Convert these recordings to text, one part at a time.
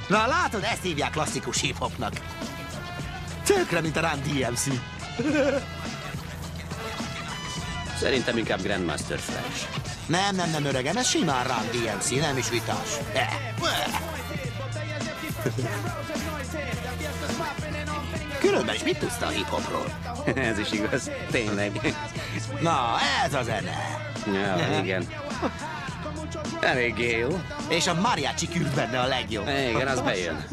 Na látod, ezt hívják klasszikus hip-hopnak. Tökre, mint a Run DMC. Szerintem inkább Grandmaster Flash. Nem, öregem, ez simán Run DMC, nem is vitás. Különben is mit tudsz te a hip-hopról? Ez is igaz, tényleg. Na, ez a zene. Ja, igen. Eléggé jó. És a mariachi küld benne a legjobb. Igen, az bejön.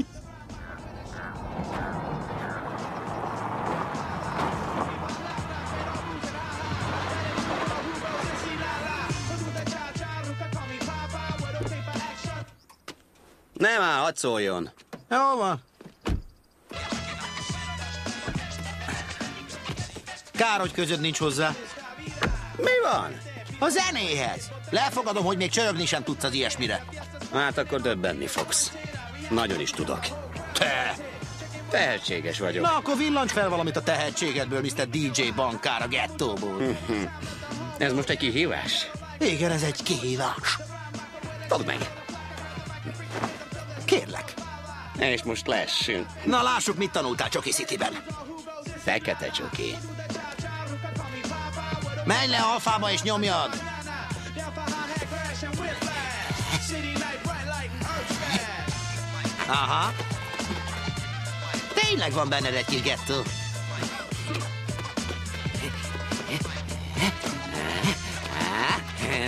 Nem áll, hadd szóljon. Jó van. Kár, hogy közöd nincs hozzá. Mi van? A zenéhez. Lefogadom, hogy még csörögni sem tudsz az ilyesmire. Hát akkor döbbenni fogsz. Nagyon is tudok. Te! Tehetséges vagyok. Na, akkor villancs fel valamit a tehetségedből, Mr. DJ Bankár a gettóból. Ez most egy kihívás? Igen, ez egy kihívás. Fogd meg. Kérlek. És most lessünk. Na, lássuk, mit tanultál Csoki Cityben. Fekete csoki. Menj le alfába és nyomjad. Aha. Tényleg van benned egy kis gettó.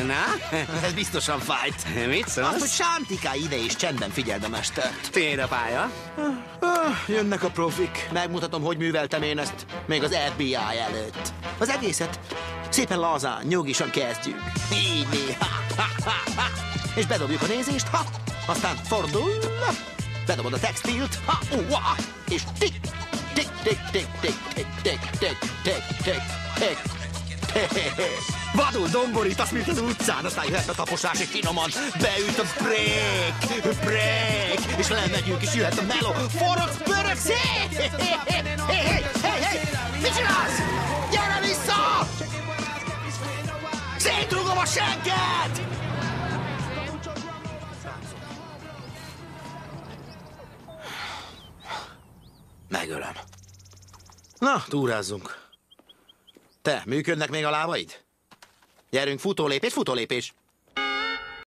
Na? Ez biztosan fájt. Mit szólsz? Azt, hogy sántiká ide és csendben figyeld a mestert. Tiéd a pálya? Jönnek a profik. Megmutatom, hogy műveltem én ezt még az FBI előtt. Az egészet szépen lazán, nyugisan kezdjük. Így mi. És bedobjuk a nézést, aztán fordul, bedobod a textilt, és tik, tik, tik, tik, tik, tik, tik, tik, tik, tik, tik, tik. Vadul domborítasz, mint az utcán, aztán jöhet a taposás, és finoman beüt a break, és lemegyünk, és jöhet a meló, forogsz, pörögsz, hé, mit csinálsz? Gyere vissza! Szétrugom a segged! Megölöm. Na, túrázzunk. Te, működnek még a lábaid? Gyerünk, futólépés, futólépés.